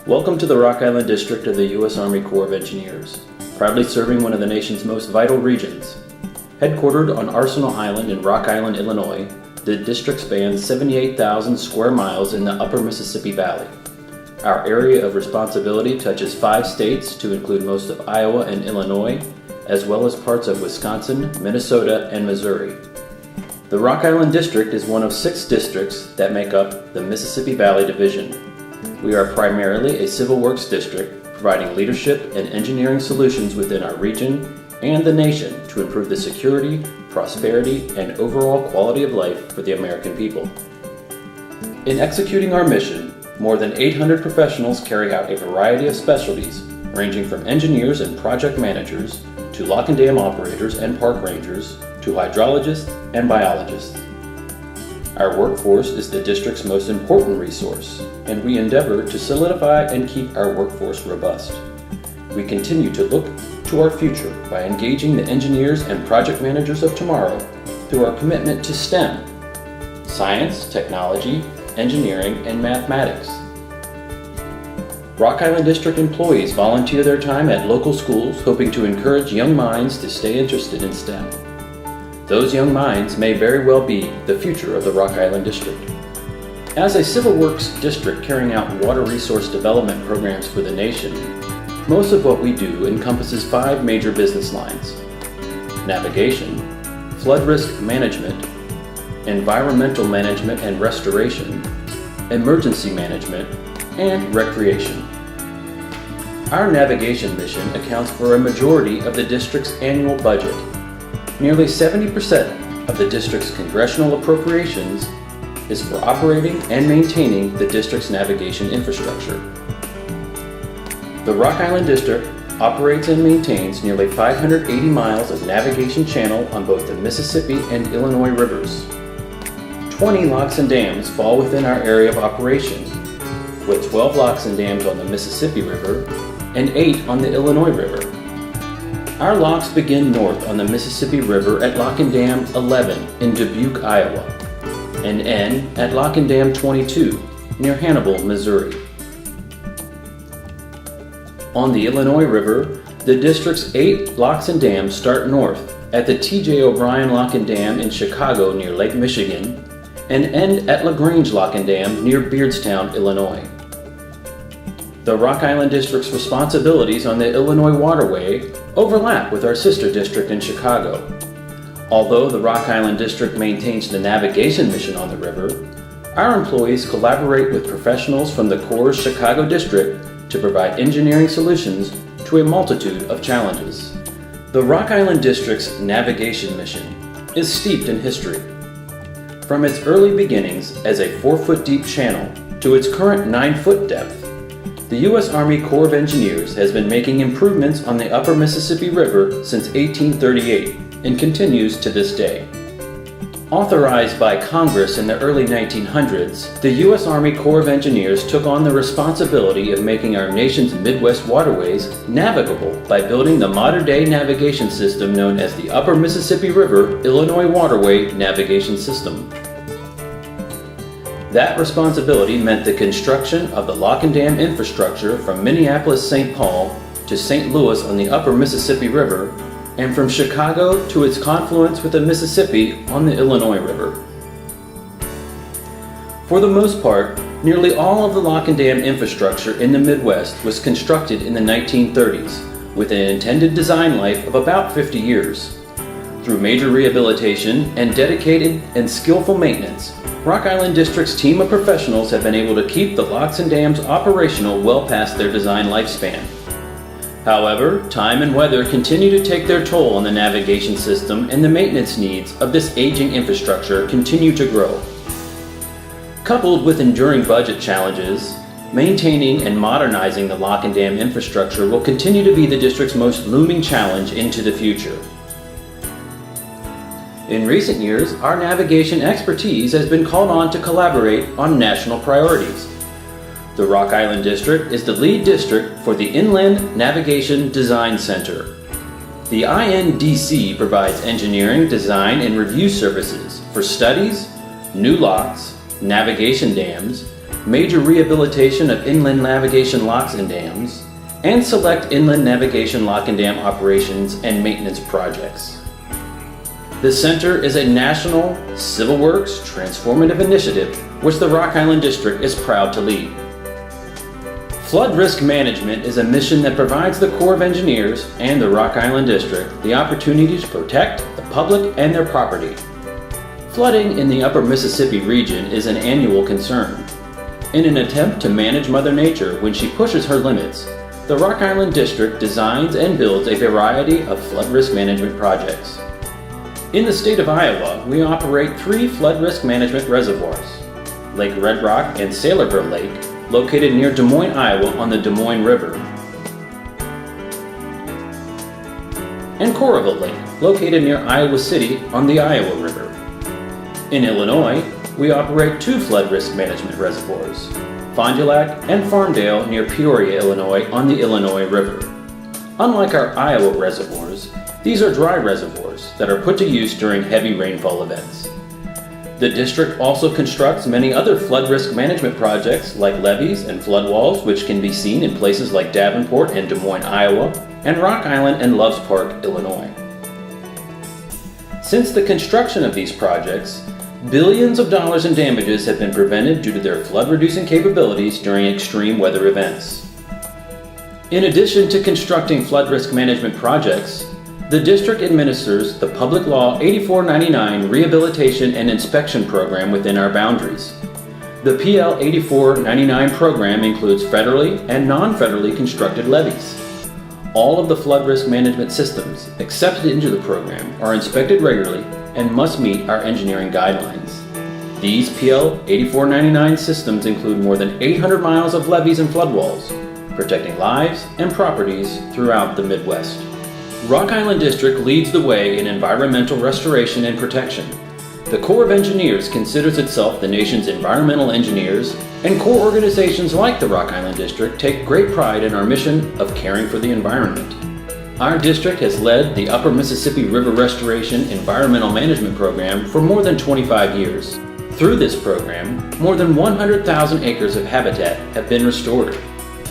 Welcome to the Rock Island District of the U.S. Army Corps of Engineers, proudly serving one of the nation's most vital regions. Headquartered on Arsenal Island in Rock Island, Illinois, the district spans 78,000 square miles in the upper Mississippi Valley. Our area of responsibility touches 5 states to include most of Iowa and Illinois, as well as parts of Wisconsin, Minnesota, and Missouri. The Rock Island District is one of 6 districts that make up the Mississippi Valley Division. We are primarily a civil works district, providing leadership and engineering solutions within our region and the nation to improve the security, prosperity, and overall quality of life for the American people. In executing our mission, more than 800 professionals carry out a variety of specialties, ranging from engineers and project managers, to lock and dam operators and park rangers, to hydrologists and biologists. Our workforce is the district's most important resource, and we endeavor to solidify and keep our workforce robust. We continue to look to our future by engaging the engineers and project managers of tomorrow through our commitment to STEM: science, technology, engineering, and mathematics. Rock Island District employees volunteer their time at local schools, hoping to encourage young minds to stay interested in STEM. Those young minds may very well be the future of the Rock Island District. As a civil works district carrying out water resource development programs for the nation, most of what we do encompasses 5 major business lines: navigation, flood risk management, environmental management and restoration, emergency management, and recreation. Our navigation mission accounts for a majority of the district's annual budget. Nearly 70% of the district's congressional appropriations is for operating and maintaining the district's navigation infrastructure. The Rock Island District operates and maintains nearly 580 miles of navigation channel on both the Mississippi and Illinois rivers. 20 locks and dams fall within our area of operation, with 12 locks and dams on the Mississippi River and 8 on the Illinois River. Our locks begin north on the Mississippi River at Lock and Dam 11 in Dubuque, Iowa, and end at Lock and Dam 22 near Hannibal, Missouri. On the Illinois River, the district's 8 locks and dams start north at the T.J. O'Brien Lock and Dam in Chicago near Lake Michigan and end at LaGrange Lock and Dam near Beardstown, Illinois. The Rock Island District's responsibilities on the Illinois waterway overlap with our sister district in Chicago. Although the Rock Island District maintains the navigation mission on the river, our employees collaborate with professionals from the Corps' Chicago district to provide engineering solutions to a multitude of challenges. The Rock Island District's navigation mission is steeped in history. From its early beginnings as a 4-foot deep channel to its current 9-foot depth, the U.S. Army Corps of Engineers has been making improvements on the upper Mississippi River since 1838 and continues to this day. Authorized by Congress in the early 1900s, the U.S. Army Corps of Engineers took on the responsibility of making our nation's Midwest waterways navigable by building the modern-day navigation system known as the Upper Mississippi River Illinois Waterway Navigation System. That responsibility meant the construction of the lock and dam infrastructure from Minneapolis-St. Paul to St. Louis on the upper Mississippi River, and from Chicago to its confluence with the Mississippi on the Illinois River. For the most part, nearly all of the lock and dam infrastructure in the Midwest was constructed in the 1930s, with an intended design life of about 50 years. Through major rehabilitation and dedicated and skillful maintenance, Rock Island District's team of professionals have been able to keep the locks and dams operational well past their design lifespan. However, time and weather continue to take their toll on the navigation system, and the maintenance needs of this aging infrastructure continue to grow. Coupled with enduring budget challenges, maintaining and modernizing the lock and dam infrastructure will continue to be the district's most looming challenge into the future. In recent years, our navigation expertise has been called on to collaborate on national priorities. The Rock Island District is the lead district for the Inland Navigation Design Center. The INDC provides engineering, design, and review services for studies, new locks, navigation dams, major rehabilitation of inland navigation locks and dams, and select inland navigation lock and dam operations and maintenance projects. The Center is a national civil works transformative initiative which the Rock Island District is proud to lead. Flood risk management is a mission that provides the Corps of Engineers and the Rock Island District the opportunity to protect the public and their property. Flooding in the upper Mississippi region is an annual concern. In an attempt to manage Mother Nature when she pushes her limits, the Rock Island District designs and builds a variety of flood risk management projects. In the state of Iowa, we operate 3 flood risk management reservoirs: Lake Red Rock and Saylorville Lake, located near Des Moines, Iowa on the Des Moines River, and Coralville Lake, located near Iowa City on the Iowa River. In Illinois, we operate 2 flood risk management reservoirs, Fond du Lac and Farmdale near Peoria, Illinois on the Illinois River. Unlike our Iowa reservoirs, these are dry reservoirs that are put to use during heavy rainfall events. The district also constructs many other flood risk management projects like levees and flood walls, which can be seen in places like Davenport and Des Moines, Iowa, and Rock Island and Loves Park, Illinois. Since the construction of these projects, billions of dollars in damages have been prevented due to their flood-reducing capabilities during extreme weather events. In addition to constructing flood risk management projects, the district administers the Public Law 8499 Rehabilitation and Inspection Program within our boundaries. The PL 8499 program includes federally and non-federally constructed levees. All of the flood risk management systems accepted into the program are inspected regularly and must meet our engineering guidelines. These PL 8499 systems include more than 800 miles of levees and flood walls, protecting lives and properties throughout the Midwest. Rock Island District leads the way in environmental restoration and protection. The Corps of Engineers considers itself the nation's environmental engineers, and Corps organizations like the Rock Island District take great pride in our mission of caring for the environment. Our district has led the Upper Mississippi River Restoration Environmental Management Program for more than 25 years. Through this program, more than 100,000 acres of habitat have been restored.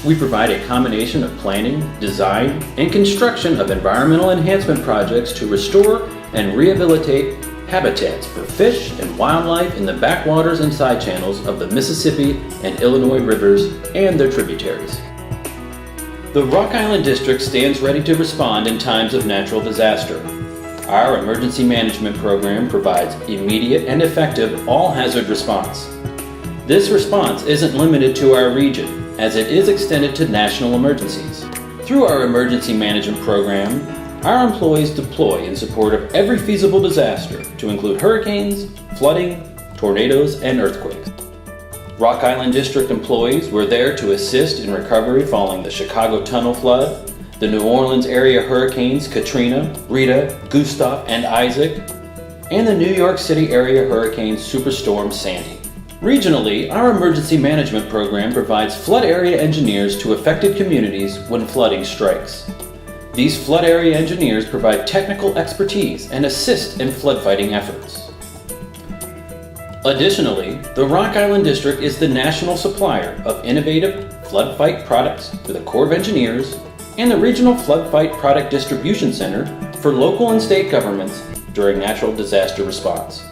We provide a combination of planning, design, and construction of environmental enhancement projects to restore and rehabilitate habitats for fish and wildlife in the backwaters and side channels of the Mississippi and Illinois rivers and their tributaries. The Rock Island District stands ready to respond in times of natural disaster. Our emergency management program provides immediate and effective all-hazard response. This response isn't limited to our region, as it is extended to national emergencies. Through our emergency management program, our employees deploy in support of every feasible disaster, to include hurricanes, flooding, tornadoes, and earthquakes. Rock Island District employees were there to assist in recovery following the Chicago Tunnel flood, the New Orleans area hurricanes Katrina, Rita, Gustav, and Isaac, and the New York City area hurricane Superstorm Sandy. Regionally, our emergency management program provides flood area engineers to affected communities when flooding strikes. These flood area engineers provide technical expertise and assist in flood fighting efforts. Additionally, the Rock Island District is the national supplier of innovative flood fight products for the Corps of Engineers and the Regional Flood Fight Product Distribution Center for local and state governments during natural disaster response.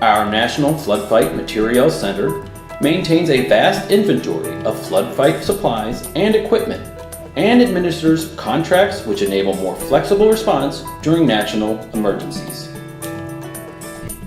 Our National Flood Fight Materials Center maintains a vast inventory of flood fight supplies and equipment and administers contracts which enable more flexible response during national emergencies.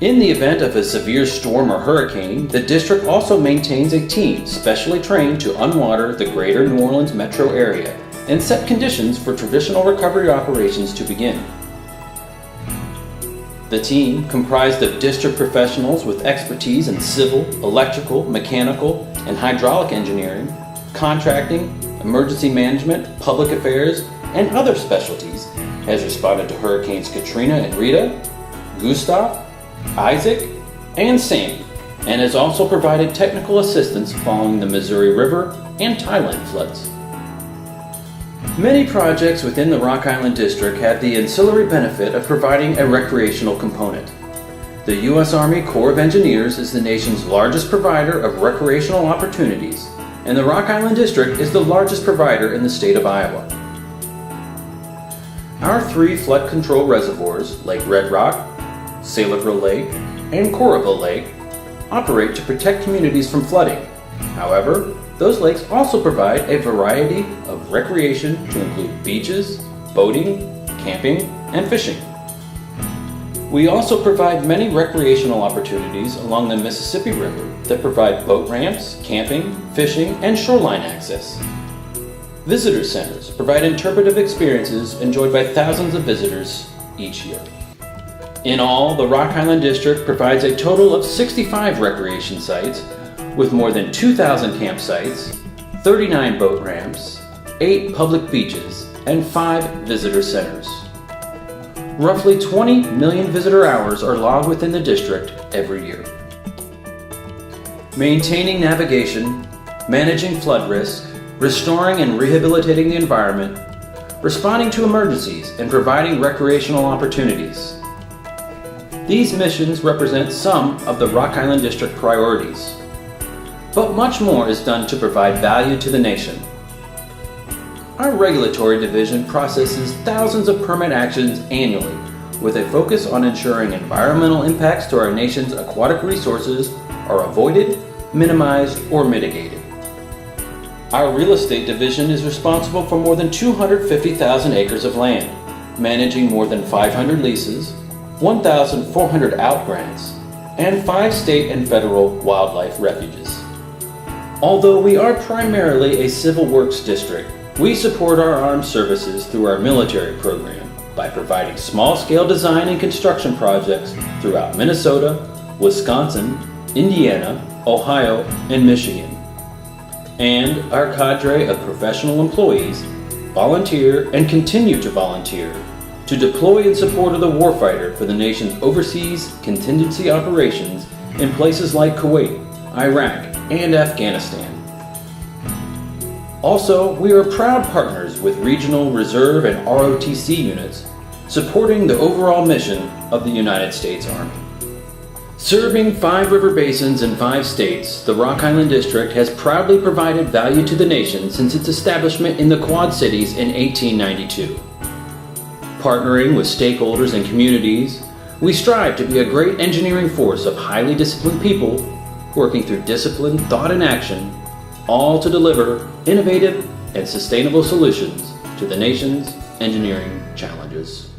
In the event of a severe storm or hurricane, the district also maintains a team specially trained to unwater the greater New Orleans metro area and set conditions for traditional recovery operations to begin. The team, comprised of district professionals with expertise in civil, electrical, mechanical, and hydraulic engineering, contracting, emergency management, public affairs, and other specialties, has responded to Hurricanes Katrina and Rita, Gustav, Isaac, and Sandy, and has also provided technical assistance following the Missouri River and Thailand floods. Many projects within the Rock Island District have the ancillary benefit of providing a recreational component. The U.S. Army Corps of Engineers is the nation's largest provider of recreational opportunities, and the Rock Island District is the largest provider in the state of Iowa. Our 3 flood control reservoirs, Lake Red Rock, Saylorville Lake, and Coralville Lake, operate to protect communities from flooding. However, those lakes also provide a variety of recreation to include beaches, boating, camping, and fishing. We also provide many recreational opportunities along the Mississippi River that provide boat ramps, camping, fishing, and shoreline access. Visitor centers provide interpretive experiences enjoyed by thousands of visitors each year. In all, the Rock Island District provides a total of 65 recreation sites with more than 2,000 campsites, 39 boat ramps, 8 public beaches, and 5 visitor centers. Roughly 20 million visitor hours are logged within the district every year. Maintaining navigation, managing flood risk, restoring and rehabilitating the environment, responding to emergencies, and providing recreational opportunities. These missions represent some of the Rock Island District priorities. But much more is done to provide value to the nation. Our regulatory division processes thousands of permit actions annually with a focus on ensuring environmental impacts to our nation's aquatic resources are avoided, minimized, or mitigated. Our real estate division is responsible for more than 250,000 acres of land, managing more than 500 leases, 1,400 outgrants, and 5 state and federal wildlife refuges. Although we are primarily a civil works district, we support our armed services through our military program by providing small-scale design and construction projects throughout Minnesota, Wisconsin, Indiana, Ohio, and Michigan. And our cadre of professional employees volunteer and continue to volunteer to deploy in support of the warfighter for the nation's overseas contingency operations in places like Kuwait, Iraq, and Afghanistan. Also, we are proud partners with regional reserve and ROTC units, supporting the overall mission of the United States Army. Serving 5 river basins in 5 states, the Rock Island District has proudly provided value to the nation since its establishment in the Quad Cities in 1892. Partnering with stakeholders and communities, we strive to be a great engineering force of highly disciplined people working through discipline, thought, and action, all to deliver innovative and sustainable solutions to the nation's engineering challenges.